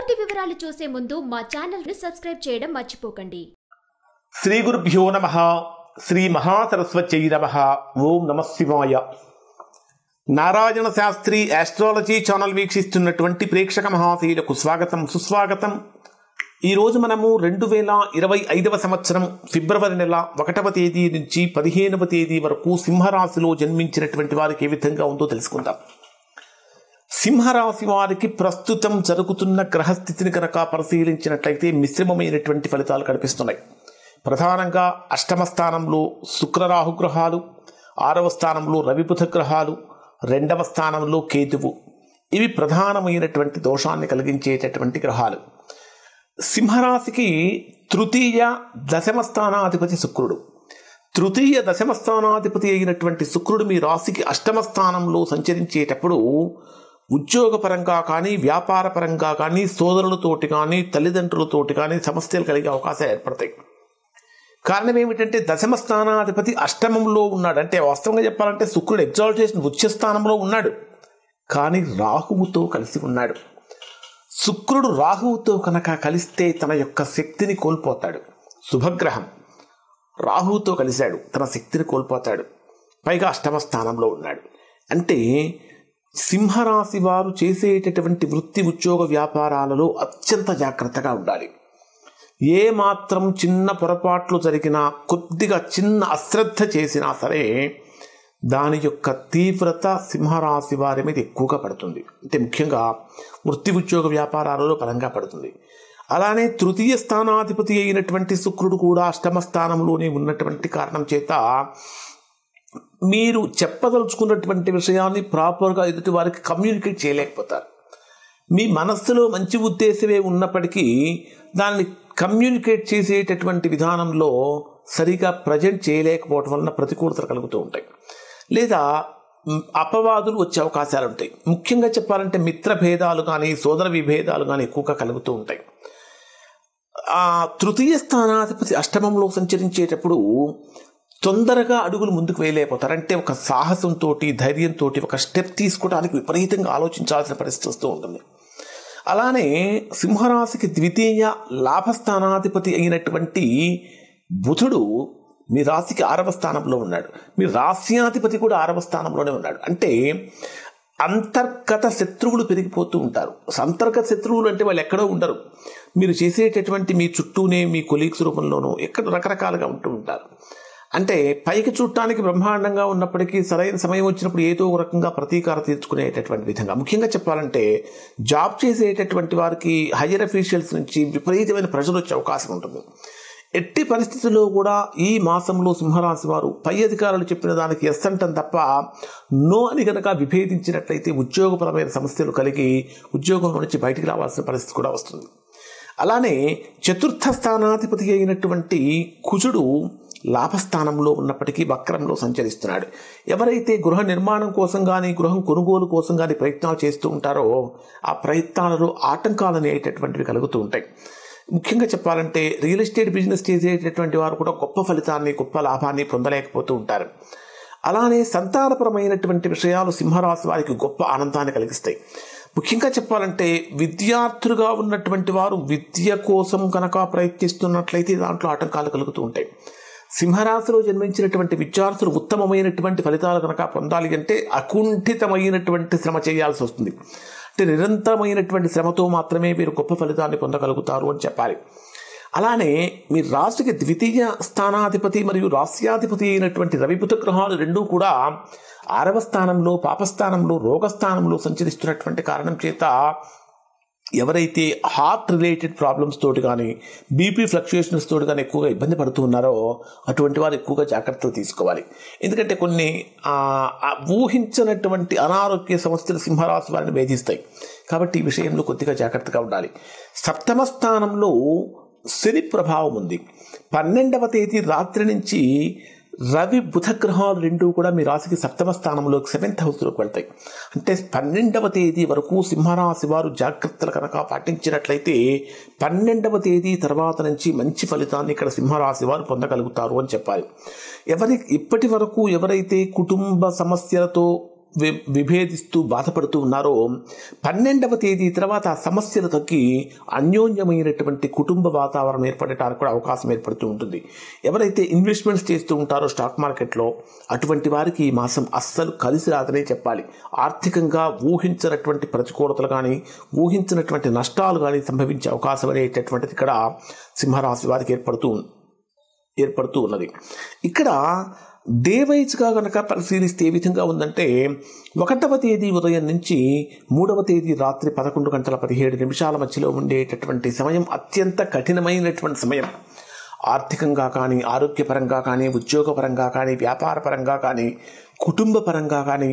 పూర్తి వివరాలు చూసే ముందు మా ఛానల్ ని సబ్స్క్రైబ్ చేయడం మర్చిపోకండి. శ్రీ గురుభ్యో నమః. శ్రీ మహాసరస్వత్యై నమః. ఓం నమః శివాయ. నారాయణ శాస్త్రి ఆస్ట్రాలజీ ఛానల్ వీక్షిస్తున్నటువంటి ప్రేక్షక మహాశయులకు స్వాగతం, సుస్వాగతం. ఈరోజు మనము 2025 సంవత్సరం ఫిబ్రవరి నెల 1వ తేదీ నుంచి 15వ తేదీ వరకు సింహరాశిలో జన్మించినటువంటి వారికి ఏ విధంగా ఉందో తెలుసుకుందాం. సింహరాశి వారికి ప్రస్తుతం జరుగుతున్న గ్రహస్థితిని కనుక పరిశీలించినట్లయితే మిశ్రమమైనటువంటి ఫలితాలు కనిపిస్తున్నాయి. ప్రధానంగా అష్టమ స్థానంలో శుక్రరాహు గ్రహాలు, 6వ స్థానంలో రవిబుధ గ్రహాలు, 2వ స్థానంలో కేతువు. ఇవి ప్రధానమైనటువంటి దోషాన్ని కలిగించేటటువంటి గ్రహాలు. సింహరాశికి తృతీయ దశమ స్థానాధిపతి శుక్రుడు. తృతీయ దశమ స్థానాధిపతి అయినటువంటి శుక్రుడు మీ రాశికి అష్టమ స్థానంలో సంచరించేటప్పుడు ఉద్యోగపరంగా కానీ, వ్యాపారపరంగా కానీ, సోదరులతోటి కానీ, తల్లిదండ్రులతోటి కానీ సమస్యలు కలిగే అవకాశాలు ఏర్పడతాయి. కారణం ఏమిటంటే దశమ స్థానాధిపతి అష్టమంలో ఉన్నాడు. అంటే వాస్తవంగా చెప్పాలంటే శుక్రుడు ఎగ్జాల్టేషన్ ఉచ్చ స్థానంలో ఉన్నాడు, కానీ రాహువుతో కలిసి ఉన్నాడు. శుక్రుడు రాహువుతో కనుక కలిస్తే తన యొక్క శక్తిని కోల్పోతాడు. శుభగ్రహం రాహువుతో కలిశాడు, తన శక్తిని కోల్పోతాడు. పైగా అష్టమ స్థానంలో ఉన్నాడు. అంటే సింహరాశి వారు చేసేటటువంటి వృత్తి, ఉద్యోగ, వ్యాపారాలలో అత్యంత జాగ్రత్తగా ఉండాలి. ఏ మాత్రం చిన్న పొరపాట్లు జరిగినా, కొద్దిగా చిన్న అశ్రద్ధ చేసినా సరే దాని యొక్క తీవ్రత సింహరాశి వారి మీద ఎక్కువగా పడుతుంది. అంటే ముఖ్యంగా వృత్తి, ఉద్యోగ, వ్యాపారాలలో బలంగా పడుతుంది. అలానే తృతీయ స్థానాధిపతి అయినటువంటి శుక్రుడు కూడా అష్టమ స్థానంలోనే ఉన్నటువంటి కారణం చేత మీరు చెప్పదలుచుకున్నటువంటి విషయాన్ని ప్రాపర్గా ఎదుటి వారికి కమ్యూనికేట్ చేయలేకపోతారు. మీ మనస్సులో మంచి ఉద్దేశమే ఉన్నప్పటికీ దాన్ని కమ్యూనికేట్ చేసేటటువంటి విధానంలో సరిగా ప్రజెంట్ చేయలేకపోవడం వలన ప్రతికూలతలు కలుగుతూ ఉంటాయి, లేదా అపవాదులు వచ్చే అవకాశాలు ఉంటాయి. ముఖ్యంగా చెప్పాలంటే మిత్రభేదాలు కానీ, సోదర విభేదాలు కానీ ఎక్కువగా కలుగుతూ ఉంటాయి. ఆ తృతీయ స్థానాధిపతి అష్టమంలో సంచరించేటప్పుడు తొందరగా అడుగులు ముందుకు వేయలేకపోతారు. అంటే ఒక సాహసంతో, ధైర్యంతో ఒక స్టెప్ తీసుకోవడానికి విపరీతంగా ఆలోచించాల్సిన పరిస్థితి వస్తూ ఉంటుంది. అలానే సింహరాశికి ద్వితీయ లాభస్థానాధిపతి అయినటువంటి బుధుడు మీ రాశికి 6వ స్థానంలో ఉన్నాడు. మీ రాశ్యాధిపతి కూడా 6వ స్థానంలోనే ఉన్నాడు. అంటే అంతర్గత శత్రువులు పెరిగిపోతూ ఉంటారు. అంతర్గత శత్రువులు అంటే వాళ్ళు ఎక్కడో ఉండరు, మీరు చేసేటటువంటి మీ చుట్టూనే, మీ కొలీగ్స్ రూపంలోనూ ఎక్కడ రకరకాలుగా ఉంటూ ఉంటారు. అంటే పైకి చూడటానికి బ్రహ్మాండంగా ఉన్నప్పటికీ సరైన సమయం వచ్చినప్పుడు ఏదో ఒక రకంగా ప్రతీకారం తీర్చుకునేటటువంటి విధంగా, ముఖ్యంగా చెప్పాలంటే జాబ్ చేసేటటువంటి వారికి హైయర్ అఫీషియల్స్ నుంచి విపరీతమైన ప్రెషర్ వచ్చే అవకాశం ఉంటుంది. ఎట్టి పరిస్థితుల్లో కూడా ఈ మాసంలో సింహరాశి వారు పై అధికారులు చెప్పిన దానికి ఎస్ అంటం తప్ప నో అని కనుక విభేదించినట్లయితే ఉద్యోగపరమైన సమస్యలు కలిగి ఉద్యోగంలో నుంచి బయటికి రావాల్సిన పరిస్థితి కూడా వస్తుంది. అలానే చతుర్థ స్థానాధిపతి అయినటువంటి కుజుడు లాభస్థానంలో ఉన్నప్పటికీ వక్రంలో సంచరిస్తున్నాడు. ఎవరైతే గృహ నిర్మాణం కోసం కానీ, గృహం కొనుగోలు కోసం కానీ ప్రయత్నాలు చేస్తూ ఉంటారో ఆ ప్రయత్నాలలో ఆటంకాలు అనేటటువంటివి కలుగుతూ ఉంటాయి. ముఖ్యంగా చెప్పాలంటే రియల్ ఎస్టేట్ బిజినెస్ చేసేటటువంటి వారు కూడా గొప్ప ఫలితాన్ని, గొప్ప లాభాన్ని పొందలేకపోతూ ఉంటారు. అలానే సంతానపరమైనటువంటి విషయాలు సింహరాశి వారికి గొప్ప ఆనందాన్ని కలిగిస్తాయి. ముఖ్యంగా చెప్పాలంటే విద్యార్థులుగా ఉన్నటువంటి వారు విద్య కోసం కనుక ప్రయత్నిస్తున్నట్లయితే దాంట్లో ఆటంకాలు కలుగుతూ ఉంటాయి. సింహరాశిలో జన్మించినటువంటి విద్యార్థులు ఉత్తమమైనటువంటి ఫలితాలు కనుక పొందాలి అంటే అకుంఠితమైనటువంటి శ్రమ చేయాల్సి వస్తుంది. అంటే నిరంతరమైనటువంటి శ్రమతో మాత్రమే మీరు గొప్ప ఫలితాన్ని పొందగలుగుతారు అని చెప్పాలి. అలానే మీ రాశికి ద్వితీయ స్థానాధిపతి మరియు రాశ్యాధిపతి అయినటువంటి రవిబుధ గ్రహాలు రెండూ కూడా 6వ స్థానంలో, పాపస్థానంలో, రోగస్థానంలో సంచరిస్తున్నటువంటి కారణం చేత ఎవరైతే హార్ట్ రిలేటెడ్ ప్రాబ్లమ్స్ తోటి కానీ, బీపీ ఫ్లక్చుయేషన్స్ తోటి కానీ ఎక్కువగా ఇబ్బంది పడుతూ ఉన్నారో అటువంటి వారు ఎక్కువగా జాగ్రత్తలు తీసుకోవాలి. ఎందుకంటే కొన్ని ఊహించినటువంటి అనారోగ్య సమస్యలు సింహరాశి వారిని వేధిస్తాయి. కాబట్టి ఈ విషయంలో కొద్దిగా జాగ్రత్తగా ఉండాలి. సప్తమ స్థానంలో శని ప్రభావం ఉంది. 12వ తేదీ రాత్రి నుంచి రవి బుధ గ్రహాలు రెండూ కూడా మీ రాశికి సప్తమ స్థానంలోకి 7th హౌస్లోకి వెళ్తాయి. అంటే 12వ తేదీ వరకు సింహరాశి వారు జాగ్రత్తలు కనుక పాటించినట్లయితే 12వ తేదీ తర్వాత నుంచి మంచి ఫలితాన్ని ఇక్కడ సింహరాశి వారు పొందగలుగుతారు అని చెప్పాలి. ఇప్పటి వరకు ఎవరైతే కుటుంబ సమస్యలతో విభేదిస్తూ బాధపడుతూ ఉన్నారో 12వ తేదీ తర్వాత ఆ సమస్యలు తగ్గి అన్యోన్యమైనటువంటి కుటుంబ వాతావరణం ఏర్పడటానికి కూడా అవకాశం ఏర్పడుతూ ఉంటుంది. ఎవరైతే ఇన్వెస్ట్మెంట్స్ చేస్తూ ఉంటారో స్టాక్ మార్కెట్లో అటువంటి వారికి ఈ మాసం అస్సలు కలిసి రాదనే చెప్పాలి. ఆర్థికంగా ఊహించినటువంటి ప్రతికూలతలు కానీ ఊహించినటువంటి నష్టాలు కానీ సంభవించే అవకాశం అనేటటువంటిది ఇక్కడ సింహరాశి వారికి ఏర్పడుతూ ఉన్నది. ఇక్కడ డే వైజ్గా కనుక పరిశీలిస్తే ఏ విధంగా ఉందంటే 1వ తేదీ ఉదయం నుంచి 3వ తేదీ రాత్రి 11:17 మధ్యలో ఉండేటటువంటి సమయం అత్యంత కఠినమైనటువంటి సమయం. ఆర్థికంగా కానీ, ఆరోగ్యపరంగా కానీ, ఉద్యోగపరంగా కానీ, వ్యాపారపరంగా కానీ, కుటుంబ పరంగా కానీ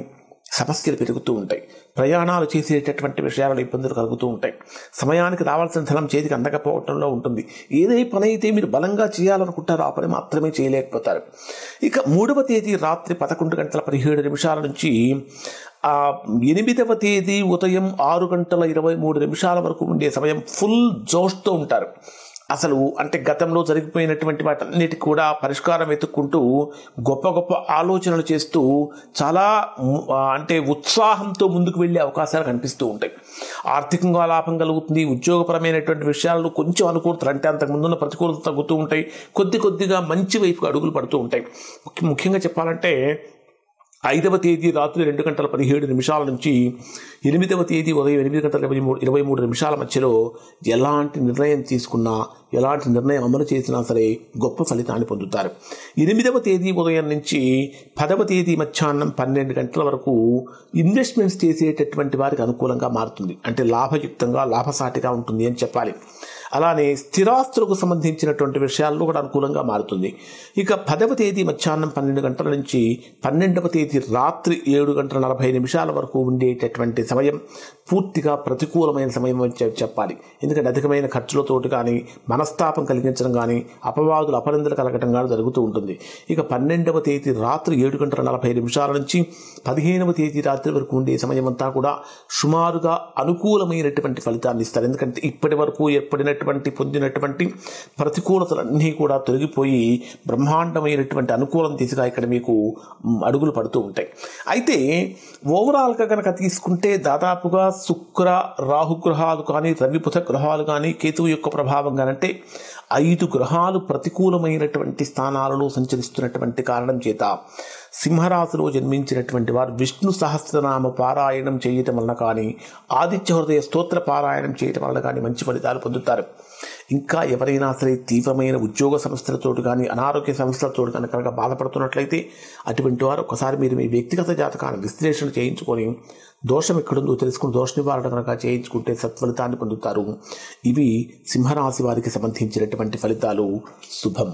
సమస్యలు పెరుగుతూ ఉంటాయి. ప్రయాణాలు చేసేటటువంటి విషయాలలో ఇబ్బందులు కలుగుతూ ఉంటాయి. సమయానికి రావాల్సిన ధనం చేతికి అందకపోవడంలో ఉంటుంది. ఏదే పని అయితే మీరు బలంగా చేయాలనుకుంటారో ఆ పని మాత్రమే చేయలేకపోతారు. ఇక 3వ తేదీ రాత్రి 11:17 నుంచి 8వ తేదీ ఉదయం 6:23 వరకు ఉండే సమయం ఫుల్ జోష్తో ఉంటారు. అసలు అంటే గతంలో జరిగిపోయినటువంటి వాటన్నిటికి కూడా పరిష్కారం వెతుక్కుంటూ గొప్ప గొప్ప ఆలోచనలు చేస్తూ చాలా అంటే ఉత్సాహంతో ముందుకు వెళ్ళే అవకాశాలు కనిపిస్తూ ఉంటాయి. ఆర్థికంగా లాభం కలుగుతుంది. ఉద్యోగపరమైనటువంటి విషయాల్లో కొంచెం అనుకూలతలు అంటే అంతకుముందున్న ప్రతికూలతలు తగ్గుతూ ఉంటాయి. కొద్దిగా మంచి వైపుగా అడుగులు పడుతూ ఉంటాయి. ముఖ్యంగా చెప్పాలంటే 5వ తేదీ రాత్రి 2:17 నుంచి 8వ తేదీ ఉదయం 8:23 మధ్యలో ఎలాంటి నిర్ణయం తీసుకున్నా, ఎలాంటి నిర్ణయం అమలు చేసినా సరే గొప్ప ఫలితాన్ని పొందుతారు. 8వ తేదీ ఉదయం నుంచి 10వ తేదీ మధ్యాహ్నం 12 గంటల వరకు ఇన్వెస్ట్మెంట్స్ చేసేటటువంటి వారికి అనుకూలంగా మారుతుంది. అంటే లాభయుక్తంగా, లాభసాటిగా ఉంటుంది అని చెప్పాలి. అలానే స్థిరాస్తులకు సంబంధించినటువంటి విషయాల్లో కూడా అనుకూలంగా మారుతుంది. ఇక 10వ తేదీ మధ్యాహ్నం 12 గంటల నుంచి 12వ తేదీ రాత్రి 7:40 వరకు ఉండేటటువంటి సమయం పూర్తిగా ప్రతికూలమైన సమయం అని చెప్పాలి. ఎందుకంటే అధికమైన ఖర్చులతోటి కానీ, మనస్తాపం కలిగించడం కానీ, అపనిందలు కలగటం కానీ జరుగుతూ ఉంటుంది. ఇక 12వ తేదీ రాత్రి 7:40 నుంచి 15వ తేదీ రాత్రి వరకు ఉండే సమయం అంతా కూడా సుమారుగా అనుకూలమైనటువంటి ఫలితాన్ని ఇస్తారు. ఎందుకంటే ఇప్పటి వరకు పొందినటువంటి ప్రతికూలతలన్నీ కూడా తొలగిపోయి బ్రహ్మాండమైనటువంటి అనుకూలం దిశగా ఇక్కడ మీకు అడుగులు పడుతూ ఉంటాయి. అయితే ఓవరాల్గా కనుక తీసుకుంటే దాదాపుగా శుక్ర రాహు గ్రహాలు కానీ, రవి బుధ గ్రహాలు కానీ, కేతువు యొక్క ప్రభావం కానంటే 5 గ్రహాలు ప్రతికూలమైనటువంటి స్థానాలలో సంచరిస్తున్నటువంటి కారణం చేత సింహరాశిలో జన్మించినటువంటి వారు విష్ణు సహస్రనామ పారాయణం చేయటం వలన కానీ, ఆదిత్య హృదయ స్తోత్ర పారాయణం చేయటం వలన కానీ మంచి ఫలితాలు పొందుతారు. ఇంకా ఎవరైనా సరే తీవ్రమైన ఉద్యోగ సమస్యలతోటి కానీ, అనారోగ్య సమస్యలతో కనుక బాధపడుతున్నట్లయితే అటువంటి వారు ఒకసారి మీరు మీ వ్యక్తిగత జాతకాన్ని విశ్లేషణ చేయించుకొని దోషం ఎక్కడుందో తెలుసుకుని దోష నివారణ కనుక చేయించుకుంటే సత్ఫలితాన్ని పొందుతారు. ఇవి సింహరాశి వారికి సంబంధించినటువంటి ఫలితాలు. శుభం.